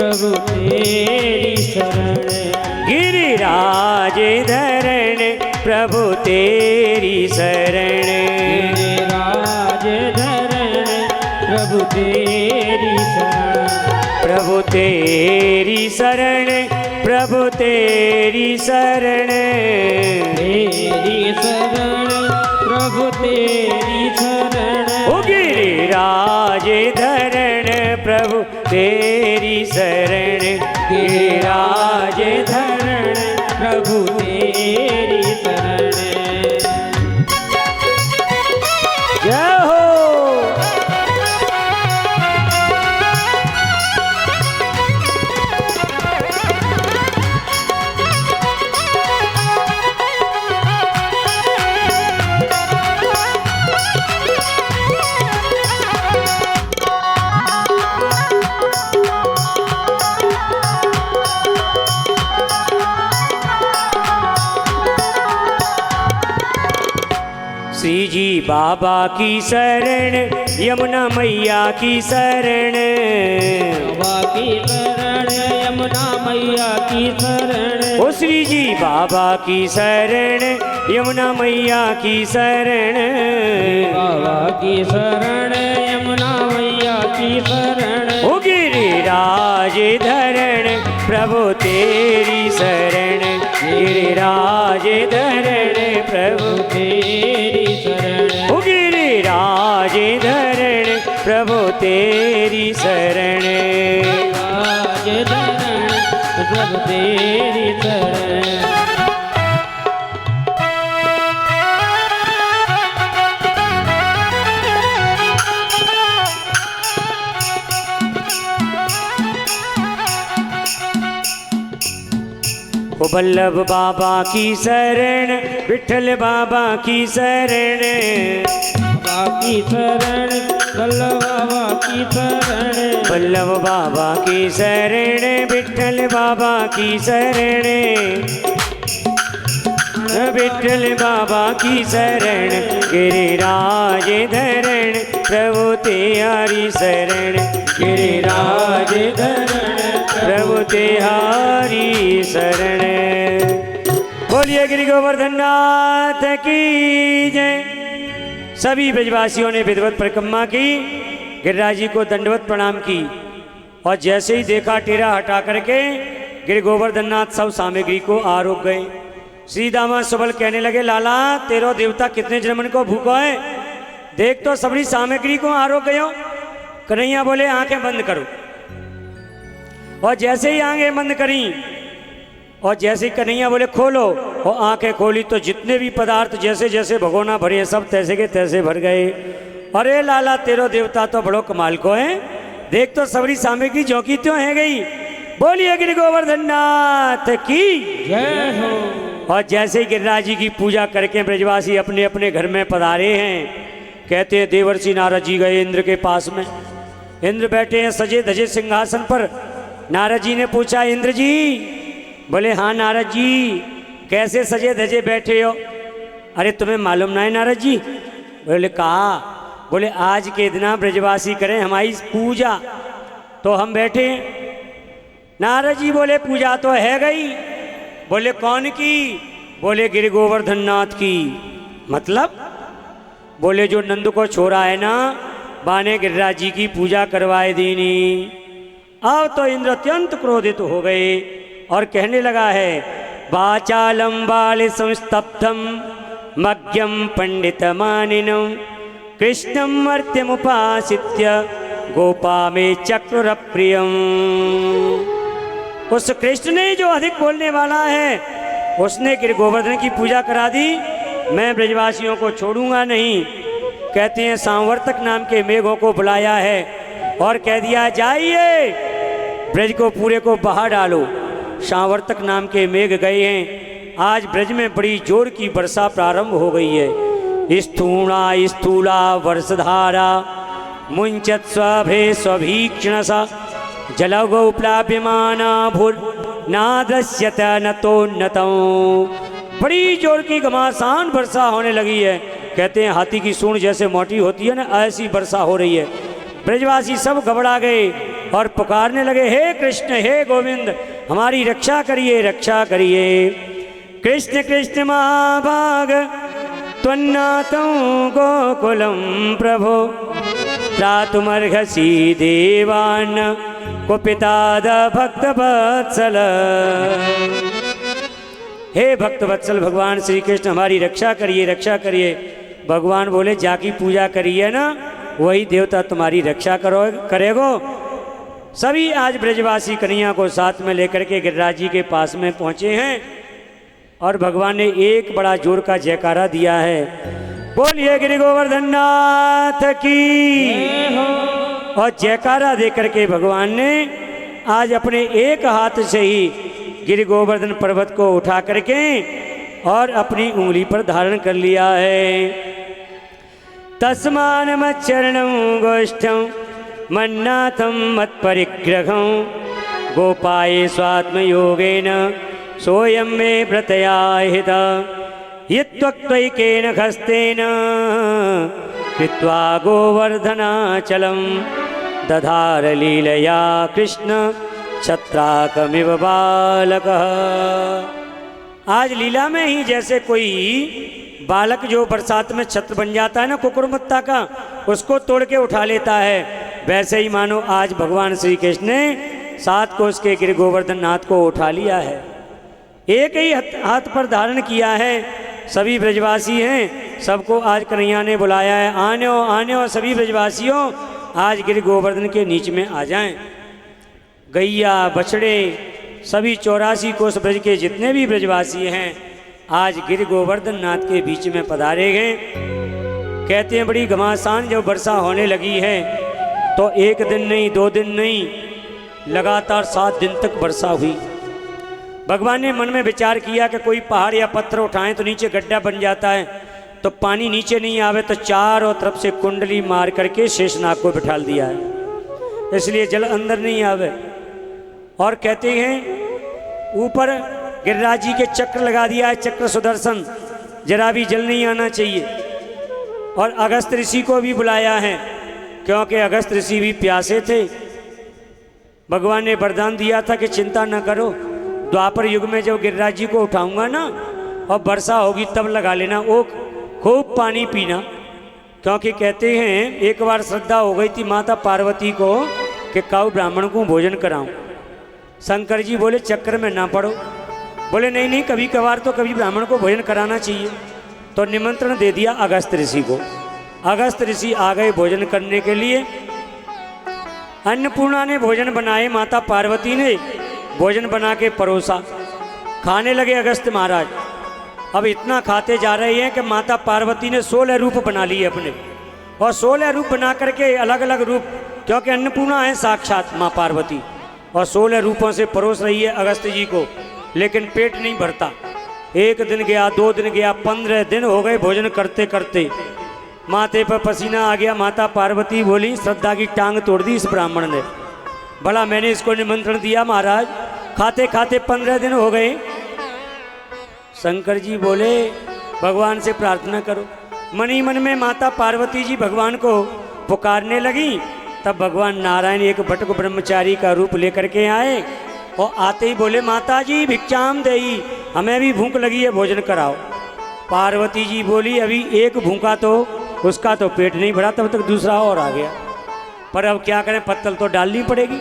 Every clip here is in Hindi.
प्रभु तेरी शरण। गिरिराज धरण प्रभु तेरी शरण। गिरिराज धरण प्रभु तेरी शरण। प्रभु तेरी शरण प्रभु तेरी शरण। तेरी शरण प्रभु तेरी शरण। ओ गिरिराज धरण प्रभु तेरी शरण। गिरिराज धरण प्रभु तेरी शरण। जय हो। श्री जी बाबा की शरण यमुना मैया की शरण। बाबा की शरण यमुना मैया की शरण। ओ श्री जी बाबा की शरण यमुना मैया की शरण। बाबा की शरण यमुना मैया की शरण। ओ गिरिराज धरण प्रभु तेरी शरण। गिरिराज धरण प्रभु तेरी शरण। ओ गिरिराज धरण प्रभु तेरी शरण। राज धरण प्रभु तेरी शरण। ओ बल्लभ बाबा की शरण विठल बाबा की शरण। बाबा की शरण बल्लभ बाबा की शरण। बल्लभ बाबा की शरण विठल बाबा की शरण। विठल बाबा की शरण। गिरिराज धरण प्रभु तेरी शरण। गिरिराज धरण प्रभु तेरी शरण। बोलिए गिरि गोवर्धन नाथ की जय। सभी ब्रजवासियों ने विधिवत परिक्रमा की, गिरिराज जी को दंडवत प्रणाम की और जैसे ही देखा टेरा हटा करके गिरि गोवर्धन नाथ सब सामग्री को आरोप गए। श्री दामा सुबल कहने लगे, लाला तेरो देवता कितने जन्मन को भूखो है, देख तो सबरी सामग्री को आरोप गयो। कन्हैया बोले आंखें बंद करो और जैसे ही आंखें बंद करी और जैसे ही कन्हैया बोले खोलो और आंखें खोली तो जितने भी पदार्थ जैसे जैसे भगोना भरे सब तैसे के तैसे भर गए। अरे लाला तेरो देवता तो बड़ो कमाल को है, देख तो सबरी सामग्री जो की त्यों है गई। बोलिए गिरि गोवर्धन नाथ की जय हो। और जैसे ही गिरिराज जी की पूजा करके ब्रजवासी अपने अपने घर में पधारे हैं, कहते हैं देवर्षि नारद जी गए इंद्र के पास में। इंद्र बैठे हैं सजे धजे सिंहासन पर। नारद जी ने पूछा इंद्र जी, बोले हाँ नारद जी कैसे सजे धजे बैठे हो। अरे तुम्हें मालूम ना है नारद जी। बोले कहा, बोले आज के दिन ब्रजवासी करें हमारी पूजा तो हम बैठे। नारद जी बोले पूजा तो है गई। बोले कौन की। बोले गिरि गोवर्धन नाथ की। मतलब बोले जो नंद को छोड़ा है ना बाने गिरिराज जी की पूजा करवाए दीनी। अब तो इंद्र अत्यंत क्रोधित हो गए और कहने लगा है वाचालम बाल संस्तब्धम मग्यम पंडित मानिनम कृष्णम मर्त्यमुपासित्य गोपा में चक्र प्रियम। उस कृष्ण ने जो अधिक बोलने वाला है उसने गिरि गोवर्धन की पूजा करा दी, मैं ब्रजवासियों को छोड़ूंगा नहीं। कहते हैं सांवर्तक नाम के मेघों को बुलाया है और कह दिया जाइए ब्रज को पूरे को बहा डालो। सांवर्तक नाम के मेघ गए हैं, आज ब्रज में बड़ी जोर की वर्षा प्रारंभ हो गई है। स्थूणा स्थूला वर्षधारा मुंचत स्वभे स्वभीक्षण सा जलगो प्लाव्यमाना भूर नादस्यत नतोन्नतौ। बड़ी जोर की घमासान वर्षा होने लगी है। कहते हैं हाथी की सूंड जैसे मोटी होती है ना, ऐसी वर्षा हो रही है। ब्रजवासी सब घबरा गए और पुकारने लगे, हे कृष्ण हे गोविंद हमारी रक्षा करिए रक्षा करिए। कृष्ण कृष्ण महाभाग त्वन्नाथं गोकुलं प्रभो त्रातुमर्हसि देवान् कुपिताद भक्तवत्सल। हे भक्तवत्सल भगवान श्री कृष्ण हमारी रक्षा करिए रक्षा करिए। भगवान बोले, जाकी पूजा करिए ना वही देवता तुम्हारी रक्षा करेगो। सभी आज ब्रजवासी कन्हैया को साथ में लेकर के गिरिराज जी के पास में पहुंचे हैं और भगवान ने एक बड़ा जोर का जयकारा दिया है। बोलिए गिरि गोवर्धन नाथ की। और जयकारा दे करके भगवान ने आज अपने एक हाथ से ही गिरि गोवर्धन पर्वत को उठा करके और अपनी उंगली पर धारण कर लिया है। तस्मान मच्चरणं गोष्ठं मन्नाथं मत्परिग्रहं गोपाये स्वात्मयोगेन सोयं मे व्रतयाहिता यत्त्वक्त्वैकेन हस्तेन कृत्वा गोवर्धनाचलं दधार लीलया कृष्ण छत्राकमिव बालकः। आज लीला में ही जैसे कोई बालक जो बरसात में छत्र बन जाता है ना कुकुरमुत्ता का, उसको तोड़ के उठा लेता है, वैसे ही मानो आज भगवान श्री कृष्ण ने 7 कोस के गिरि गोवर्धन नाथ को उठा लिया है। एक ही हाथ पर धारण किया है। सभी ब्रजवासी हैं, सबको आज कन्हैया ने बुलाया है, आने हो सभी ब्रजवासियों आज गिरि गोवर्धन के नीच में आ जाएं। गैया बछड़े सभी 84 कोस ब्रज के जितने भी ब्रजवासी हैं आज गिरि गोवर्धन नाथ के बीच में पधारे गए। कहते हैं बड़ी घमासान जब वर्षा होने लगी है तो 1 दिन नहीं 2 दिन नहीं लगातार 7 दिन तक वर्षा हुई। भगवान ने मन में विचार किया कि कोई पहाड़ या पत्थर उठाएं तो नीचे गड्ढा बन जाता है, तो पानी नीचे नहीं आवे तो चारों तरफ से कुंडली मार करके शेषनाग को बिठा दिया है, इसलिए जल अंदर नहीं आवे। और कहते हैं ऊपर गिरिराज जी के चक्र लगा दिया है, चक्र सुदर्शन, जरा भी जल नहीं आना चाहिए। और अगस्त ऋषि को भी बुलाया है क्योंकि अगस्त ऋषि भी प्यासे थे। भगवान ने वरदान दिया था कि चिंता न करो, द्वापर युग में जब गिरिराज जी को उठाऊंगा ना और वर्षा होगी तब लगा लेना, वो खूब पानी पीना। क्योंकि कहते हैं एक बार श्रद्धा हो गई थी माता पार्वती को कि काऊ ब्राह्मण को भोजन कराऊं। शंकर जी बोले चक्कर में ना पड़ो, बोले नहीं नहीं कभी कभार तो कभी ब्राह्मण को भोजन कराना चाहिए। तो निमंत्रण दे दिया अगस्त ऋषि को। अगस्त ऋषि आ गए भोजन करने के लिए। अन्नपूर्णा ने भोजन बनाए, माता पार्वती ने भोजन बना के परोसा, खाने लगे अगस्त महाराज। अब इतना खाते जा रहे हैं कि माता पार्वती ने 16 रूप बना लिए अपने, और 16 रूप बना करके अलग अलग रूप, क्योंकि अन्नपूर्णा है साक्षात माँ पार्वती, और 16 रूपों से परोस रही है अगस्त जी को, लेकिन पेट नहीं भरता। 1 दिन गया, 2 दिन गया, 15 दिन हो गए भोजन करते करते, माथे पर पसीना आ गया। माता पार्वती बोली श्रद्धा की टांग तोड़ दी इस ब्राह्मण ने, भला मैंने इसको निमंत्रण दिया महाराज, खाते खाते 15 दिन हो गए। शंकर जी बोले भगवान से प्रार्थना करो। मन ही मन में माता पार्वती जी भगवान को पुकारने लगी। तब भगवान नारायण एक बटक ब्रह्मचारी का रूप लेकर के आए और आते ही बोले माता जी भिक्षाम देई, हमें भी भूख लगी है, भोजन कराओ। पार्वती जी बोली अभी एक भूखा तो उसका तो पेट नहीं भरा, तब तक दूसरा और आ गया, पर अब क्या करें, पत्तल तो डालनी पड़ेगी।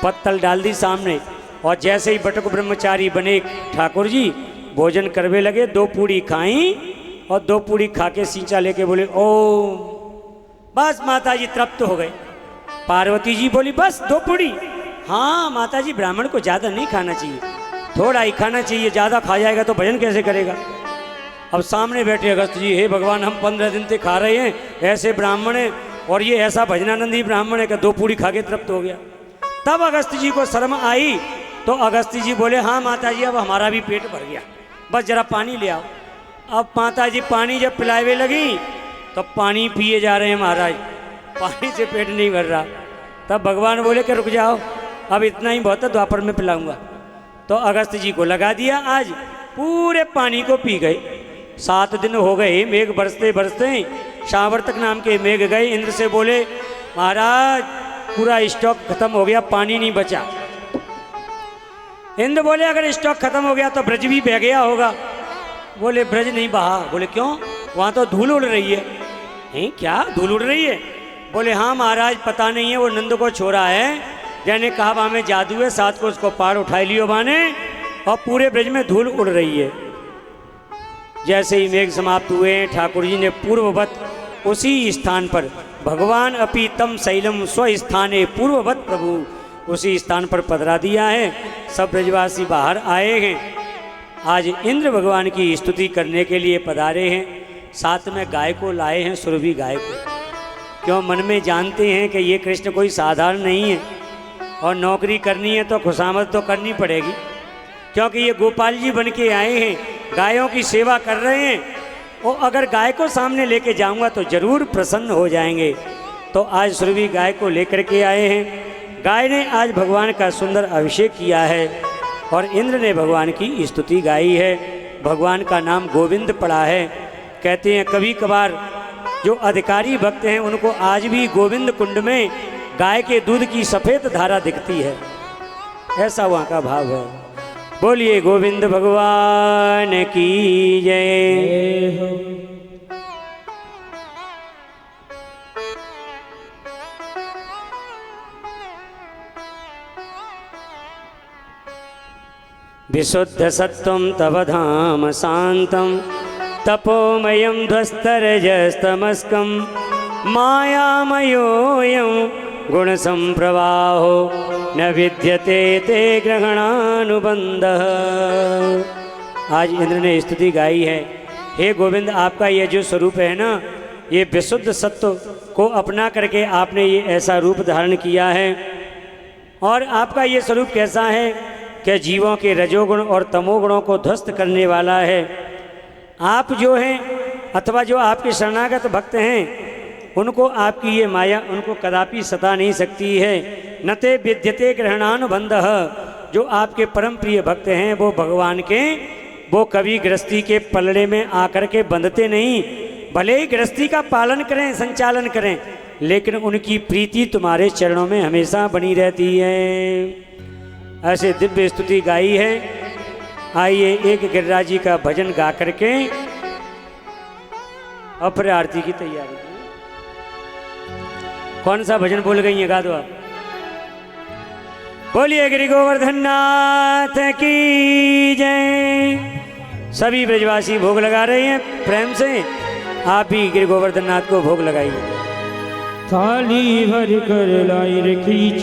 पत्तल डाल दी सामने, और जैसे ही बटक ब्रह्मचारी बने ठाकुर जी भोजन करवे लगे। 2 पूड़ी खाई और 2 पूड़ी खा के सींचा लेके बोले ओम, बस माता जी तृप्त हो गए। पार्वती जी बोली बस 2 पूड़ी? हाँ माता जी, ब्राह्मण को ज़्यादा नहीं खाना चाहिए, थोड़ा ही खाना चाहिए, ज़्यादा खा जाएगा तो भजन कैसे करेगा। अब सामने बैठे अगस्त जी, हे भगवान हम 15 दिन से खा रहे हैं, ऐसे ब्राह्मण है और ये ऐसा भजनानंदी ब्राह्मण है कि 2 पूड़ी खा के तृप्त हो गया। तब अगस्त जी को शर्म आई तो अगस्त जी बोले हाँ माता जी अब हमारा भी पेट भर गया, बस जरा पानी ले आओ। अब माता जी पानी जब पिलावे लगी तो पानी पिए जा रहे हैं महाराज, पानी से पेट नहीं भर रहा। तब भगवान बोले कि रुक जाओ, अब इतना ही बहुत है, द्वापर में पिलाऊंगा। तो अगस्त जी को लगा दिया, आज पूरे पानी को पी गए। 7 दिन हो गए, मेघ बरसते बरसते शावर्तक नाम के मेघ गए। इंद्र से बोले महाराज पूरा स्टॉक खत्म हो गया, पानी नहीं बचा। इंद्र बोले अगर स्टॉक खत्म हो गया तो ब्रज भी बह गया होगा। बोले ब्रज नहीं बहा। बोले क्यों? वहाँ तो धूल उड़ रही है। हैं क्या धूल उड़ रही है? बोले हाँ महाराज, पता नहीं है, वो नंद को छोड़ा है, जैने कहा वहाँ में जादू है, साथ को उसको पार उठाई लियो बाने, और पूरे ब्रज में धूल उड़ रही है। जैसे ही मेघ समाप्त हुए, ठाकुर जी ने पूर्ववत उसी स्थान पर, भगवान अपि तम शैलम स्वस्थाने पूर्ववत, प्रभु उसी स्थान पर पधरा दिया है। सब ब्रजवासी बाहर आए हैं। आज इंद्र भगवान की स्तुति करने के लिए पधारे हैं। साथ में गाय को लाए हैं, सुरभि गाय को। क्यों? मन में जानते हैं कि ये कृष्ण कोई साधारण नहीं है, और नौकरी करनी है तो खुशामद तो करनी पड़ेगी, क्योंकि ये गोपाल जी बन के आए हैं, गायों की सेवा कर रहे हैं। और अगर गाय को सामने लेके जाऊंगा तो जरूर प्रसन्न हो जाएंगे। तो आज सुरभि गाय को लेकर के आए हैं। गाय ने आज भगवान का सुंदर अभिषेक किया है और इंद्र ने भगवान की स्तुति गाई है। भगवान का नाम गोविंद पड़ा है। कहते हैं कभी कभार जो अधिकारी भक्त हैं उनको आज भी गोविंद कुंड में गाय के दूध की सफ़ेद धारा दिखती है, ऐसा वहाँ का भाव है। बोलिए गोविंद भगवान की जय हो। विशुद्ध सत्वं तव धाम शांतं तपोमयं ध्वस्तरजस्तमस्कं मायामयोऽयं गुणसंप्रवाहो न विद्यते ते ग्रहणानुबंधः। आज इंद्र ने स्तुति गाई है। हे गोविंद, आपका ये जो स्वरूप है ना, ये विशुद्ध सत्व को अपना करके आपने ये ऐसा रूप धारण किया है। और आपका ये स्वरूप कैसा है कि जीवों के रजोगुण और तमोगुणों को ध्वस्त करने वाला है। आप जो हैं अथवा जो आपके शरणागत भक्त हैं उनको आपकी ये माया उनको कदापि सता नहीं सकती है। न ते विद्यते ग्रहणानुबंधः। जो आपके परम प्रिय भक्त हैं वो भगवान के, वो कभी गृहस्थी के पलड़े में आकर के बंधते नहीं। भले ही गृहस्थी का पालन करें, संचालन करें, लेकिन उनकी प्रीति तुम्हारे चरणों में हमेशा बनी रहती है। ऐसे दिव्य स्तुति गाई है। आइए एक गिरिराज जी का भजन गा करके और फिर आरती की तैयारी। कौन सा भजन बोल गई है? गा दो आप। बोलिए गिरि गोवर्धन नाथ की जय। सभी ब्रजवासी भोग लगा रहे हैं प्रेम से। आप भी गिरि गोवर्धन नाथ को भोग लगाइए। थाली भर कर लाई रे खींच